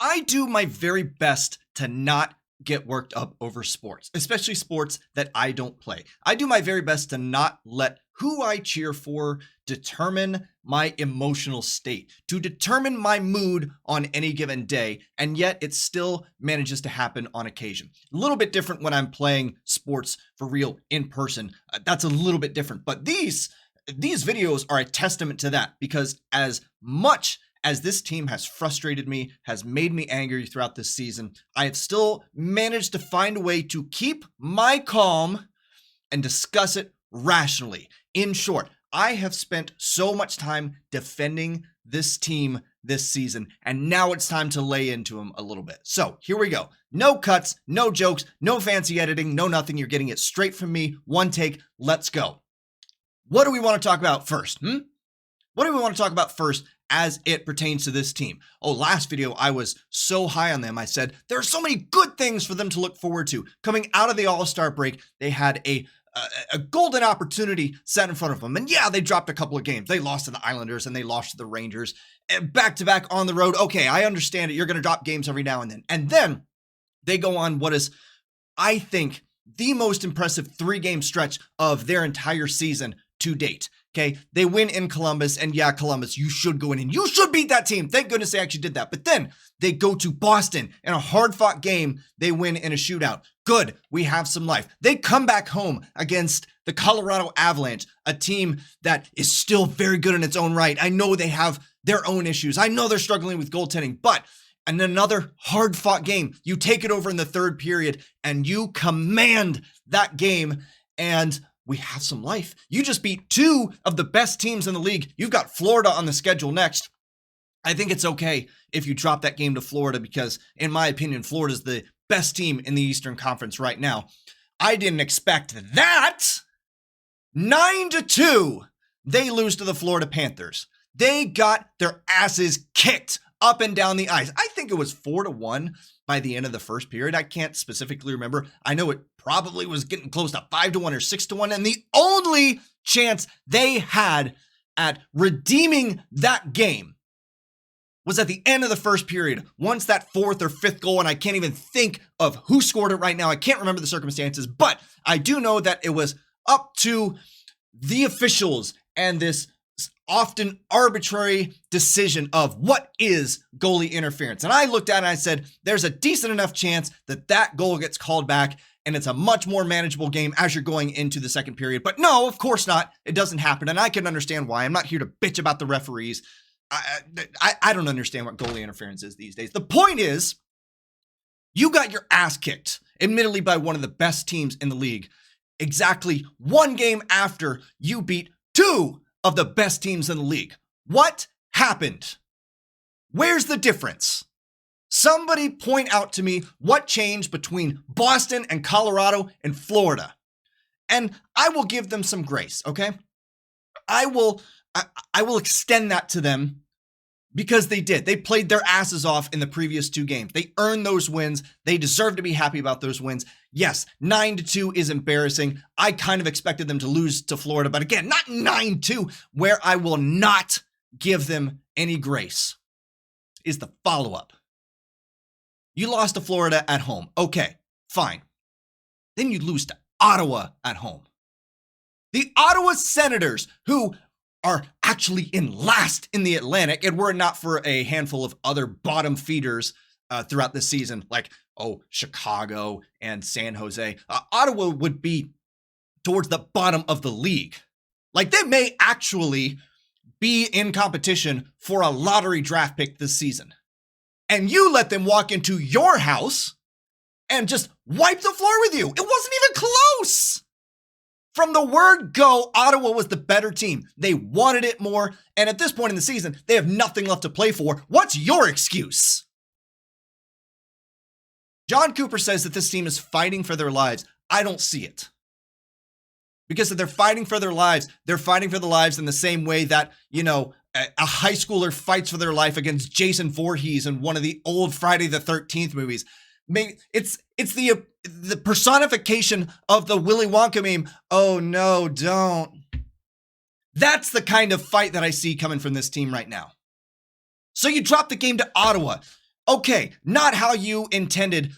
I do my very best to not get worked up over sports, especially sports that I don't play. I do my very best to not let who I cheer for determine my emotional state, to determine my mood on any given day, and yet it still manages to happen on occasion. A little bit different when I'm playing sports for real in person. That's a little bit different, but these videos are a testament to that, because as much as this team has frustrated me, has made me angry throughout this season, I have still managed to find a way to keep my calm and discuss it rationally. In short, I have spent so much time defending this team this season, and now it's time to lay into them a little bit. So here we go. No cuts, no jokes, no fancy editing, no nothing. You're getting it straight from me. One take. Let's go. What do we want to talk about first? What do we want to talk about first as it pertains to this team? Oh, last video, I was so high on them. I said, there are so many good things for them to look forward to. Coming out of the All-Star break, they had a golden opportunity set in front of them. And yeah, they dropped a couple of games. They lost to the Islanders and they lost to the Rangers. Back-to-back on the road. Okay, I understand it. You're going to drop games every now and then. And then they go on what is, I think, the most impressive 3-game stretch of their entire season to date. Okay, they win in Columbus, and yeah, Columbus, you should go in and you should beat that team. Thank goodness they actually did that. But then they go to Boston in a hard-fought game. They win in a shootout. Good, we have some life. They come back home against the Colorado Avalanche, a team that is still very good in its own right. I know they have their own issues. I know they're struggling with goaltending, but in another hard-fought game, you take it over in the third period, and you command that game, and we have some life. You just beat 2 of the best teams in the league. You've got Florida on the schedule next. I think it's okay if you drop that game to Florida because, in my opinion, Florida's the best team in the Eastern Conference right now. I didn't expect that. 9-2, they lose to the Florida Panthers. They got their asses kicked up and down the ice. I think it was 4-1 by the end of the first period. I can't specifically remember. I know it probably was getting close to 5-1 or 6-1. And the only chance they had at redeeming that game was at the end of the first period. Once that 4th or 5th goal, and I can't even think of who scored it right now. I can't remember the circumstances, but I do know that it was up to the officials and this often arbitrary decision of what is goalie interference. And I looked at it and I said, there's a decent enough chance that that goal gets called back and it's a much more manageable game as you're going into the second period. But no, of course not. It doesn't happen. And I can understand why. I'm not here to bitch about the referees. I don't understand what goalie interference is these days. The point is, you got your ass kicked, admittedly by one of the best teams in the league, exactly 1 game after you beat 2 of the best teams in the league. What happened? Where's the difference? Somebody point out to me what changed between Boston and Colorado and Florida. And I will give them some grace, okay? I will extend that to them because they did. They played their asses off in the previous 2 games. They earned those wins. They deserve to be happy about those wins. Yes, 9-2 is embarrassing. I kind of expected them to lose to Florida, but again, not 9-2. Where I will not give them any grace is the follow-up. You lost to Florida at home. Okay, fine. Then you lose to Ottawa at home. The Ottawa Senators, who are actually in last in the Atlantic, and were it not for a handful of other bottom feeders throughout the season, like, Chicago and San Jose, Ottawa would be towards the bottom of the league. Like, they may actually be in competition for a lottery draft pick this season. And you let them walk into your house and just wipe the floor with you. It wasn't even close. From the word go, Ottawa was the better team. They wanted it more. And at this point in the season, they have nothing left to play for. What's your excuse? John Cooper says that this team is fighting for their lives. I don't see it. Because if they're fighting for their lives, they're fighting for their lives in the same way that, a high schooler fights for their life against Jason Voorhees in one of the old Friday the 13th movies. It's the personification of the Willy Wonka meme. Oh no, don't. That's the kind of fight that I see coming from this team right now. So you drop the game to Ottawa. Okay, not how you intended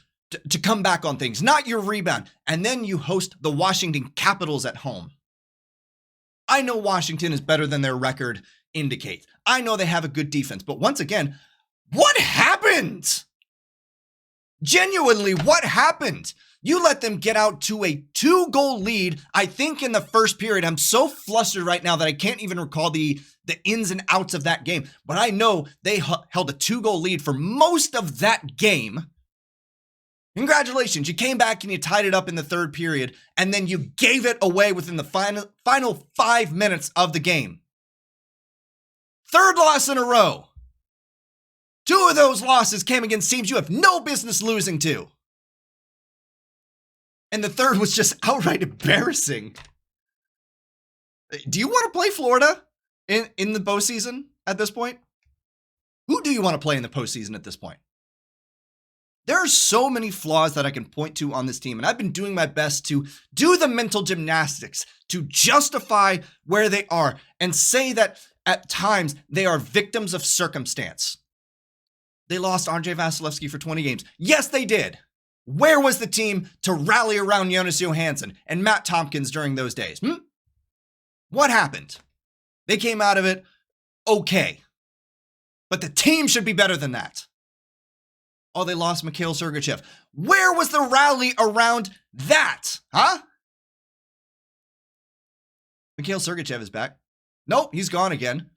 to come back on things, not your rebound. And then you host the Washington Capitals at home. I know Washington is better than their record indicates. I know they have a good defense. But once again, what happened? Genuinely, what happened? You let them get out to a 2-goal lead, I think, in the first period. I'm so flustered right now that I can't even recall the ins and outs of that game. But I know they held a 2-goal lead for most of that game. Congratulations, you came back and you tied it up in the third period, and then you gave it away within the final 5 minutes of the game. Third loss in a row. 2 of those losses came against teams you have no business losing to. And the third was just outright embarrassing. Do you want to play Florida in the postseason at this point? Who do you want to play in the postseason at this point? There are so many flaws that I can point to on this team, and I've been doing my best to do the mental gymnastics to justify where they are and say that at times they are victims of circumstance. They lost Andrei Vasilevsky for 20 games. Yes, they did. Where was the team to rally around Jonas Johansson and Matt Tompkins during those days? What happened? They came out of it okay. But the team should be better than that. Oh, they lost Mikhail Sergachev. Where was the rally around that? Huh? Mikhail Sergachev is back. Nope, he's gone again.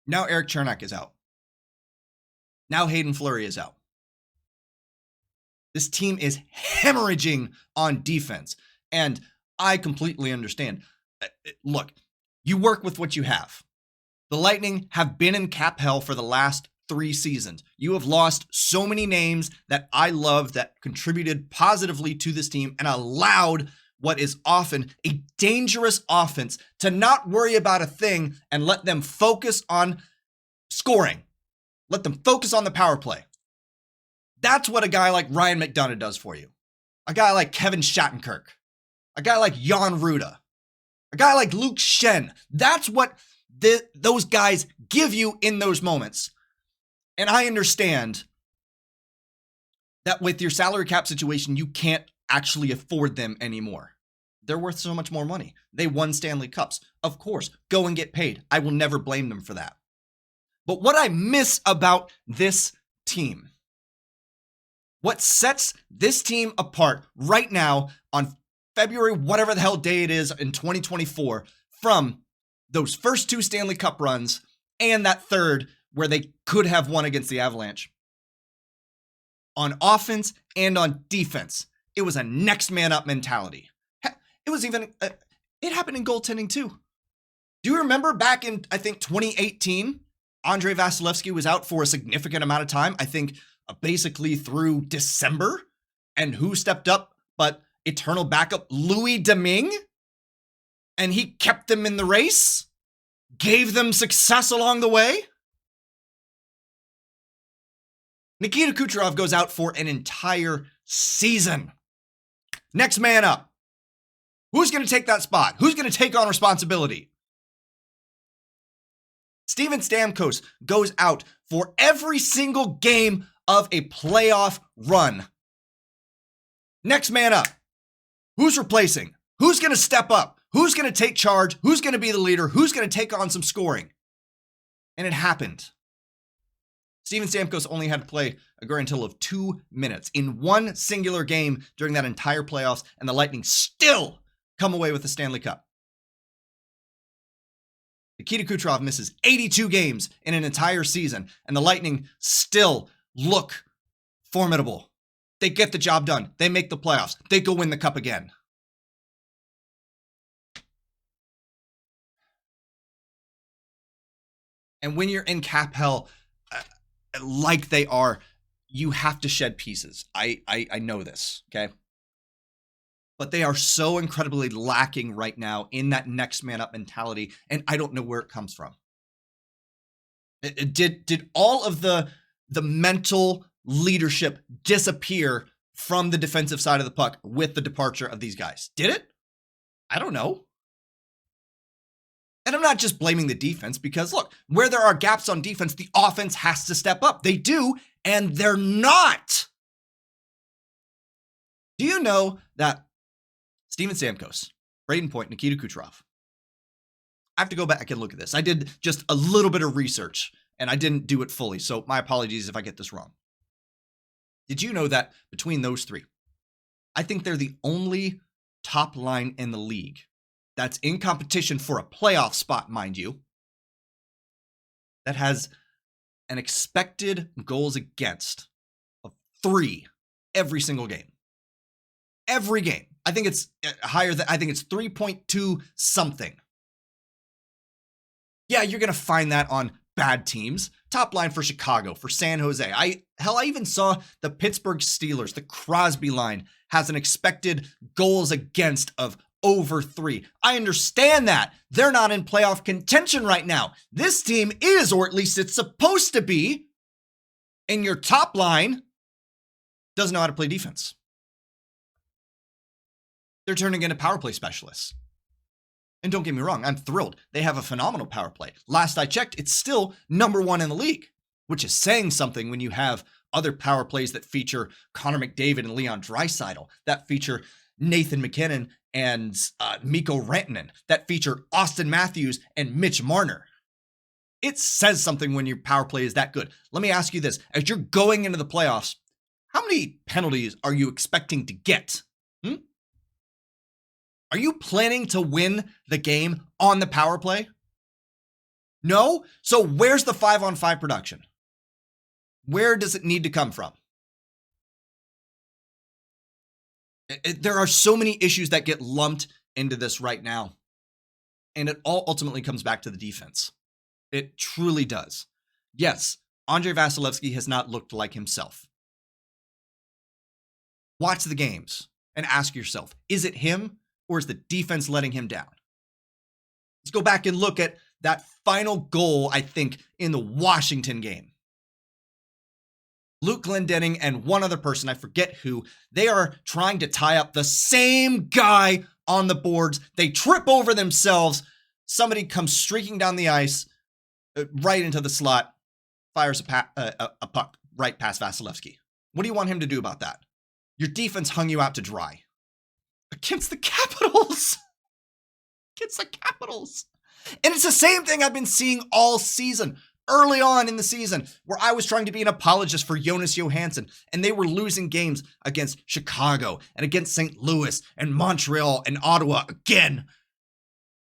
Now Eric Chernak is out. Now Hayden Fleury is out. This team is hemorrhaging on defense. And I completely understand. Look, you work with what you have. The Lightning have been in cap hell for the last 3 seasons. You have lost so many names that I love that contributed positively to this team and allowed what is often a dangerous offense to not worry about a thing and let them focus on scoring. Let them focus on the power play. That's what a guy like Ryan McDonough does for you. A guy like Kevin Shattenkirk. A guy like Jan Ruda. A guy like Luke Schenn. That's what those guys give you in those moments. And I understand that with your salary cap situation, you can't actually afford them anymore. They're worth so much more money. They won Stanley Cups. Of course, go and get paid. I will never blame them for that. But what I miss about this team, what sets this team apart right now on February, whatever the hell day it is in 2024, from those first 2 Stanley Cup runs and that third where they could have won against the Avalanche. On offense and on defense, it was a next man up mentality. It was even, it happened in goaltending too. Do you remember back in, I think, 2018, Andrei Vasilevsky was out for a significant amount of time, I think basically through December, and who stepped up but eternal backup Louis Domingue? And he kept them in the race, gave them success along the way. Nikita Kucherov goes out for an entire season. Next man up. Who's going to take that spot? Who's going to take on responsibility? Steven Stamkos goes out for every single game of a playoff run. Next man up. Who's replacing? Who's going to step up? Who's going to take charge? Who's going to be the leader? Who's going to take on some scoring? And it happened. Steven Stamkos only had to play a grand total of 2 minutes in one singular game during that entire playoffs, and the Lightning still come away with the Stanley Cup. Nikita Kucherov misses 82 games in an entire season, and the Lightning still look formidable. They get the job done. They make the playoffs. They go win the cup again. And when you're in cap hell, like they are, you have to shed pieces. I know this, okay? But they are so incredibly lacking right now in that next man up mentality, and I don't know where it comes from. Did all of the mental leadership disappear from the defensive side of the puck with the departure of these guys? Did it? I don't know. And I'm not just blaming the defense because, look, where there are gaps on defense, the offense has to step up. They do, and they're not. Do you know that Steven Stamkos, Braden Point, Nikita Kucherov, I have to go back and look at this. I did just a little bit of research, and I didn't do it fully, so my apologies if I get this wrong. Did you know that between those three, I think they're the only top line in the league that's in competition for a playoff spot, mind you, that has an expected goals against of 3 every single game. Every game. I think it's higher than, I think it's 3.2 something. Yeah, you're going to find that on bad teams. Top line for Chicago, for San Jose. I even saw the Pittsburgh Steelers, the Crosby line, has an expected goals against of over 3. I understand that. They're not in playoff contention right now. This team is, or at least it's supposed to be, and your top line doesn't know how to play defense. They're turning into power play specialists. And don't get me wrong, I'm thrilled. They have a phenomenal power play. Last I checked, it's still number 1 in the league, which is saying something when you have other power plays that feature Connor McDavid and Leon Draisaitl, that feature Nathan McKinnon and Mikko Rantanen, that feature Austin Matthews and Mitch Marner. It says something when your power play is that good. Let me ask you this. As you're going into the playoffs, how many penalties are you expecting to get? Are you planning to win the game on the power play? No? So where's the 5-on-5 production? Where does it need to come from? There are so many issues that get lumped into this right now. And it all ultimately comes back to the defense. It truly does. Yes, Andrei Vasilevsky has not looked like himself. Watch the games and ask yourself, is it him or is the defense letting him down? Let's go back and look at that final goal, I think, in the Washington game. Luke Glendening and one other person, I forget who, they are trying to tie up the same guy on the boards. They trip over themselves. Somebody comes streaking down the ice, right into the slot, fires a puck right past Vasilevsky. What do you want him to do about that? Your defense hung you out to dry. Against the Capitals. Against the Capitals. And it's the same thing I've been seeing all season. Early on in the season, where I was trying to be an apologist for Jonas Johansson, and they were losing games against Chicago and against St. Louis and Montreal and Ottawa again.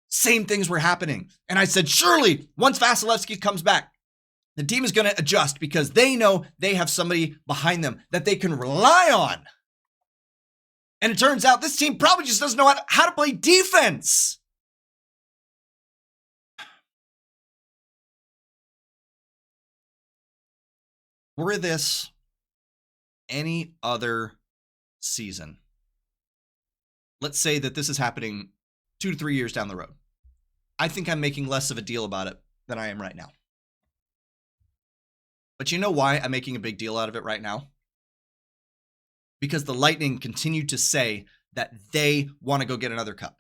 Same things were happening. And I said, surely, once Vasilevsky comes back, the team is going to adjust because they know they have somebody behind them that they can rely on. And it turns out this team probably just doesn't know how to play defense. Were this any other season, let's say that this is happening 2 to 3 years down the road, I think I'm making less of a deal about it than I am right now. But you know why I'm making a big deal out of it right now? Because the Lightning continue to say that they want to go get another cup.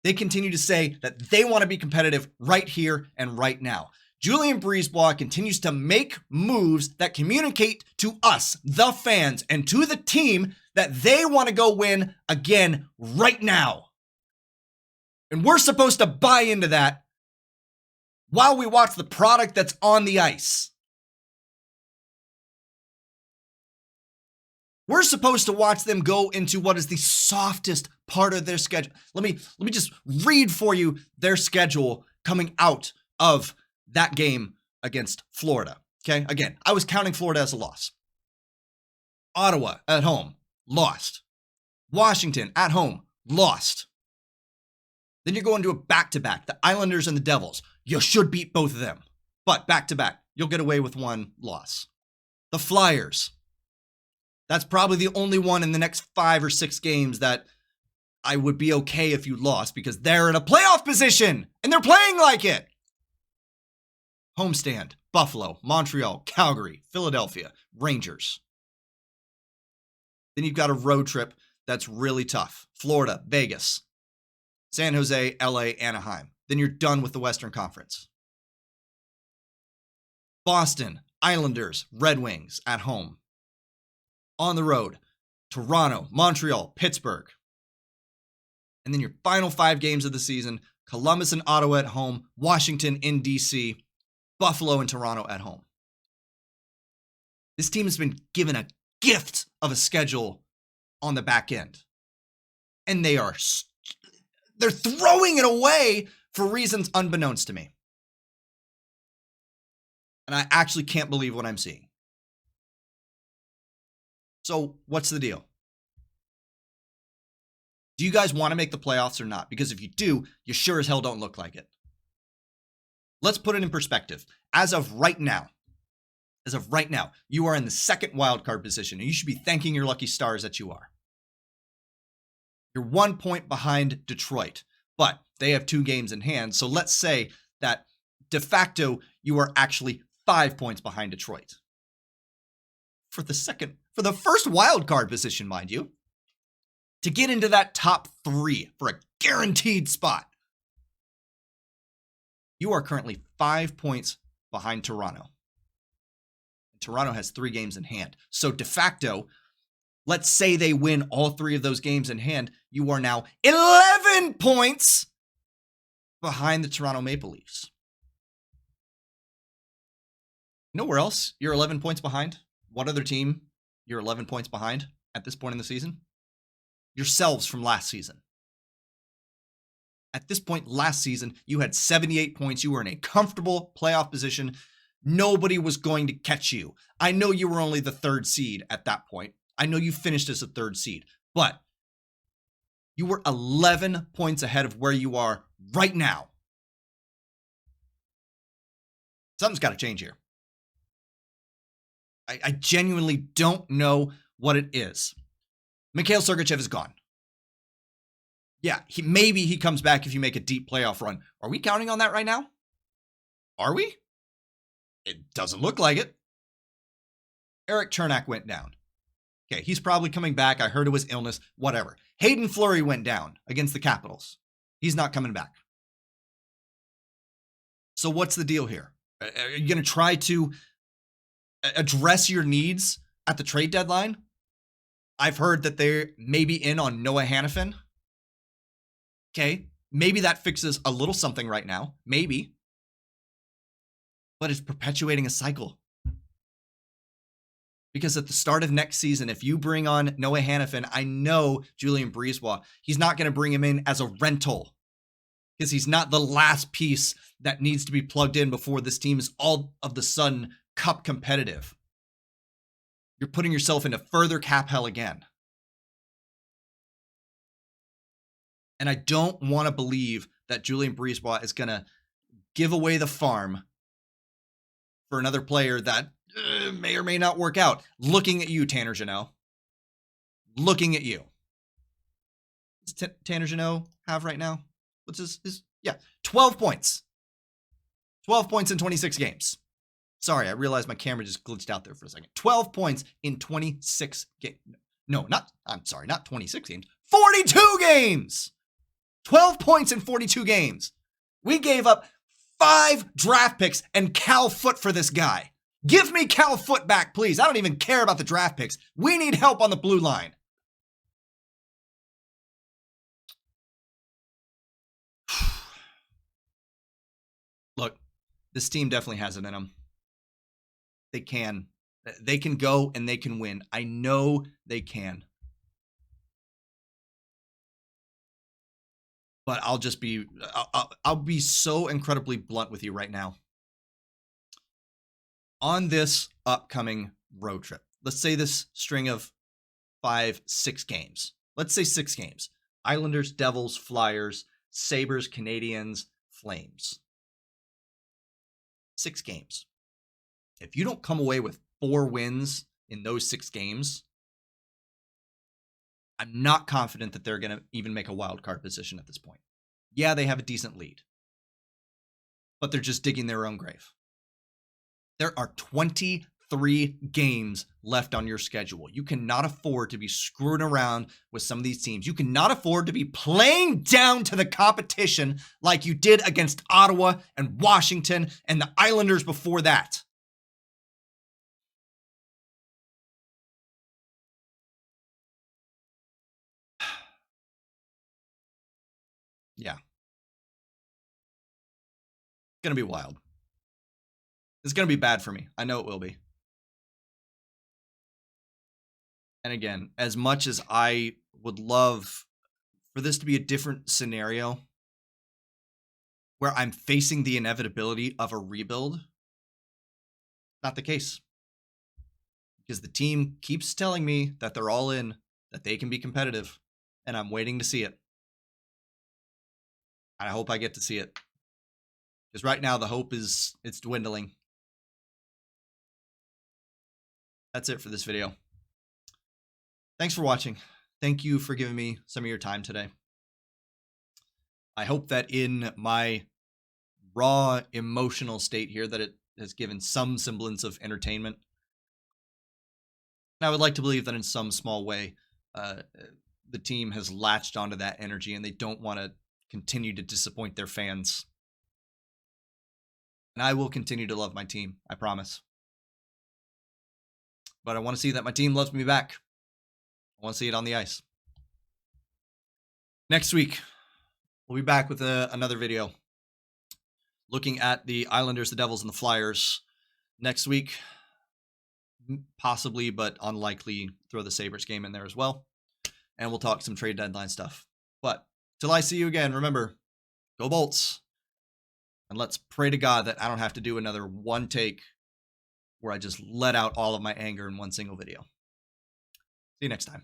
They continue to say that they want to be competitive right here and right now. Julien Brisebois continues to make moves that communicate to us, the fans, and to the team that they want to go win again right now. And we're supposed to buy into that while we watch the product that's on the ice. We're supposed to watch them go into what is the softest part of their schedule. Let me just read for you their schedule coming out of that game against Florida. Okay, again, I was counting Florida as a loss. Ottawa at home, lost. Washington at home, lost. Then you're going to a back-to-back, the Islanders and the Devils. You should beat both of them, but back-to-back, you'll get away with one loss. The Flyers. That's probably the only one in the next 5 or 6 games that I would be okay if you lost because they're in a playoff position and they're playing like it. Homestand, Buffalo, Montreal, Calgary, Philadelphia, Rangers. Then you've got a road trip that's really tough. Florida, Vegas, San Jose, LA, Anaheim. then you're done with the Western Conference. Boston, Islanders, Red Wings at home. On the road, Toronto, Montreal, Pittsburgh. And then your final 5 games of the season, Columbus and Ottawa at home, Washington in DC, Buffalo and Toronto at home. This team has been given a gift of a schedule on the back end. And they're throwing it away for reasons unbeknownst to me. And I actually can't believe what I'm seeing. So what's the deal? Do you guys want to make the playoffs or not? Because if you do, you sure as hell don't look like it. Let's put it in perspective. As of right now, you are in the second wildcard position, and you should be thanking your lucky stars that you are. You're 1 point behind Detroit, but they have 2 games in hand. So let's say that de facto you are actually 5 points behind Detroit. For the first wild card position, mind you, to get into that top 3 for a guaranteed spot, you are currently 5 points behind Toronto. Toronto has 3 games in hand. So de facto, let's say they win all 3 of those games in hand, you are now 11 points behind the Toronto Maple Leafs. You know where else you're 11 points behind? What other team you're 11 points behind at this point in the season? Yourselves from last season. At this point last season, you had 78 points. You were in a comfortable playoff position. Nobody was going to catch you. I know you were only the 3rd seed at that point. I know you finished as a 3rd seed, but you were 11 points ahead of where you are right now. Something's got to change here. I genuinely don't know what it is. Mikhail Sergachev is gone. Yeah, maybe he comes back if you make a deep playoff run. Are we counting on that right now? Are we? It doesn't look like it. Eric Chernak went down. Okay, he's probably coming back. I heard it was illness, whatever. Hayden Fleury went down against the Capitals. He's not coming back. So what's the deal here? Are you going to try to address your needs at the trade deadline? I've heard that they're maybe in on Noah Hanifin. Okay, maybe that fixes a little something right now. Maybe. But it's perpetuating a cycle. Because at the start of next season, if you bring on Noah Hanifin, I know Julien Brisebois, he's not going to bring him in as a rental. Because he's not the last piece that needs to be plugged in before this team is all of the sudden cup competitive. You're putting yourself into further cap hell again. And I don't want to believe that Julien Brisebois is going to give away the farm for another player that may or may not work out. Looking at you, Tanner Jeannot. Looking at you. Does Tanner Jeannot have right now? What's his 12 points. 12 points in 26 games. Sorry, I realized my camera just glitched out there for a second. 12 points in 26 games. No, not 26 games. 42 games! 12 points in 42 games. We gave up 5 draft picks and Cal Foot for this guy. Give me Cal Foot back, please. I don't even care about the draft picks. We need help on the blue line. Look, this team definitely has it in them. They can. They can go and they can win. I know they can. But I'll be so incredibly blunt with you right now. On this upcoming road trip, let's say this string of 5-6 games. Let's say 6 games. Islanders, Devils, Flyers, Sabres, Canadiens, Flames. 6 games. If you don't come away with 4 wins in those 6 games, I'm not confident that they're going to even make a wild card position at this point. Yeah, they have a decent lead, but they're just digging their own grave. There are 25 3 games left on your schedule. You cannot afford to be screwing around with some of these teams. You cannot afford to be playing down to the competition like you did against Ottawa and Washington and the Islanders before that. Yeah. It's going to be wild. It's going to be bad for me. I know it will be. And again, as much as I would love for this to be a different scenario where I'm facing the inevitability of a rebuild, not the case. Because the team keeps telling me that they're all in, that they can be competitive, and I'm waiting to see it. And I hope I get to see it. Because right now the hope is it's dwindling. That's it for this video. Thanks for watching. Thank you for giving me some of your time today. I hope that in my raw emotional state here that it has given some semblance of entertainment. And I would like to believe that in some small way, the team has latched onto that energy and they don't want to continue to disappoint their fans. And I will continue to love my team, I promise. But I want to see that my team loves me back. I want to see it on the ice. Next week, we'll be back with another video looking at the Islanders, the Devils, and the Flyers. Next week, possibly, but unlikely, throw the Sabres game in there as well. And we'll talk some trade deadline stuff. But till I see you again, remember, go Bolts. And let's pray to God that I don't have to do another one take where I just let out all of my anger in one single video. See you next time.